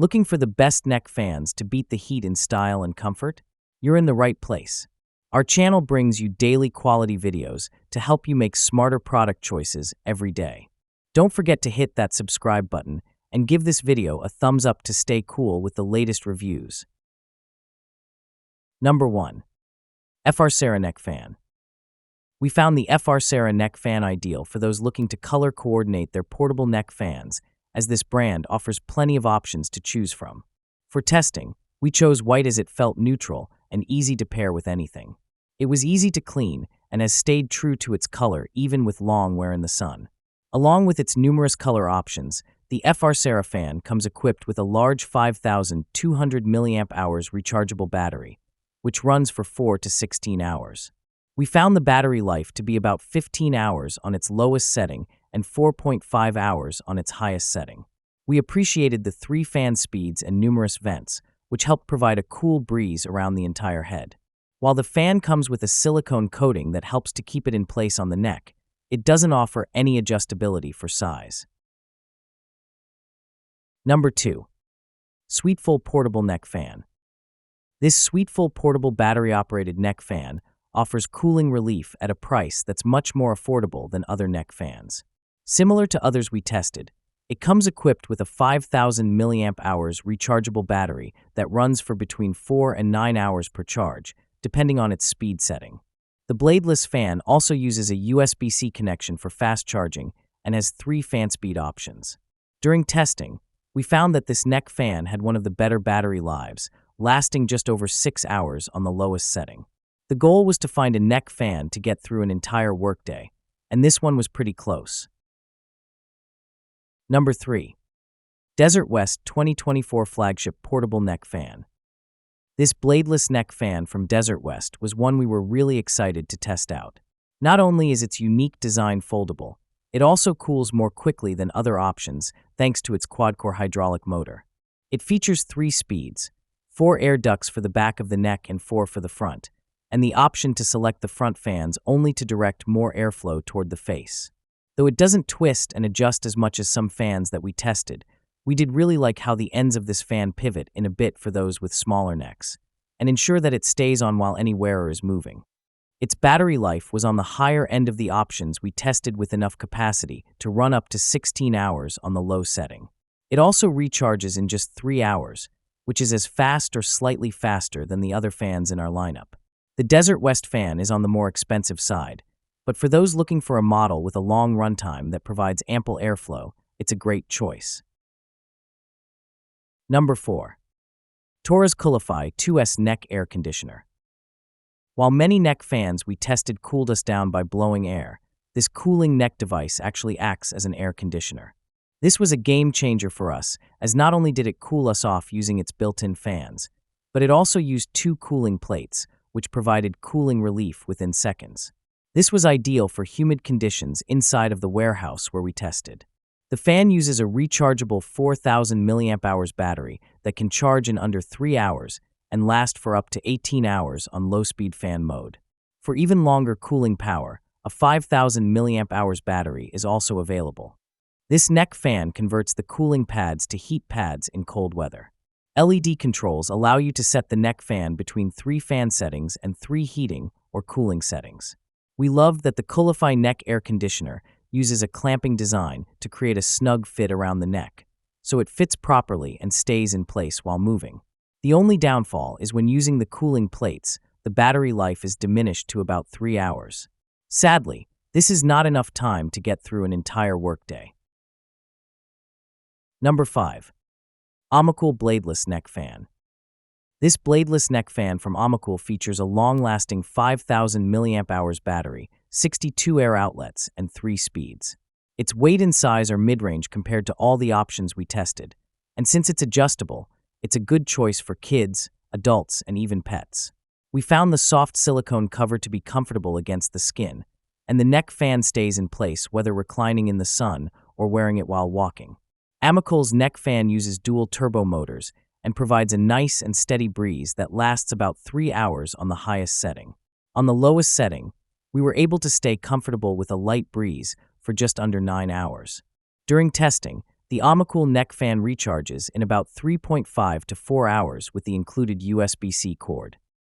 Looking for the best neck fans to beat the heat in style and comfort? You're in the right place. Our channel brings you daily quality videos to help you make smarter product choices every day. Don't forget to hit that subscribe button and give this video a thumbs up to stay cool with the latest reviews. Number 1. FR Neck Fan. We found the FR Neck Fan ideal for those looking to color coordinate their portable neck fans, as this brand offers plenty of options to choose from. For testing, we chose white as it felt neutral and easy to pair with anything. It was easy to clean and has stayed true to its color even with long wear in the sun. Along with its numerous color options, the FR fan comes equipped with a large 5,200 mAh rechargeable battery, which runs for 4 to 16 hours. We found the battery life to be about 15 hours on its lowest setting and 4.5 hours on its highest setting. We appreciated the 3 fan speeds and numerous vents, which helped provide a cool breeze around the entire head. While the fan comes with a silicone coating that helps to keep it in place on the neck, it doesn't offer any adjustability for size. Number 2. Sweetful Portable Neck Fan. This Sweetful portable battery-operated neck fan offers cooling relief at a price that's much more affordable than other neck fans. Similar to others we tested, it comes equipped with a 5,000 mAh rechargeable battery that runs for between 4 and 9 hours per charge, depending on its speed setting. The bladeless fan also uses a USB-C connection for fast charging and has 3 fan speed options. During testing, we found that this neck fan had one of the better battery lives, lasting just over 6 hours on the lowest setting. The goal was to find a neck fan to get through an entire workday, and this one was pretty close. Number 3. Desert West 2024 Flagship Portable Neck Fan. This bladeless neck fan from Desert West was one we were really excited to test out. Not only is its unique design foldable, it also cools more quickly than other options thanks to its quad-core hydraulic motor. It features 3 speeds, 4 air ducts for the back of the neck and 4 for the front, and the option to select the front fans only to direct more airflow toward the face. Though it doesn't twist and adjust as much as some fans that we tested, we did really like how the ends of this fan pivot in a bit for those with smaller necks, and ensure that it stays on while any wearer is moving. Its battery life was on the higher end of the options we tested, with enough capacity to run up to 16 hours on the low setting. It also recharges in just 3 hours, which is as fast or slightly faster than the other fans in our lineup. The Desert West fan is on the more expensive side, but for those looking for a model with a long runtime that provides ample airflow, it's a great choice. Number 4. Torres Coolify 2S Neck Air Conditioner. While many neck fans we tested cooled us down by blowing air, this cooling neck device actually acts as an air conditioner. This was a game changer for us, as not only did it cool us off using its built-in fans, but it also used 2 cooling plates, which provided cooling relief within seconds. This was ideal for humid conditions inside of the warehouse where we tested. The fan uses a rechargeable 4,000 mAh battery that can charge in under 3 hours and last for up to 18 hours on low-speed fan mode. For even longer cooling power, a 5,000 mAh battery is also available. This neck fan converts the cooling pads to heat pads in cold weather. LED controls allow you to set the neck fan between 3 fan settings and 3 heating or cooling settings. We loved that the Coolify neck air conditioner uses a clamping design to create a snug fit around the neck, so it fits properly and stays in place while moving. The only downfall is when using the cooling plates, the battery life is diminished to about 3 hours. Sadly, this is not enough time to get through an entire workday. Number 5. Omocool Bladeless Neck Fan. This bladeless neck fan from Omocool features a long-lasting 5,000 mAh battery, 62 air outlets, and 3 speeds. Its weight and size are mid-range compared to all the options we tested, and since it's adjustable, it's a good choice for kids, adults, and even pets. We found the soft silicone cover to be comfortable against the skin, and the neck fan stays in place whether reclining in the sun or wearing it while walking. Omocool's neck fan uses dual turbo motors and provides a nice and steady breeze that lasts about 3 hours on the highest setting. On the lowest setting, we were able to stay comfortable with a light breeze for just under 9 hours. During testing, The Amacool neck fan recharges in about 3.5 to 4 hours with the included USB-C cord.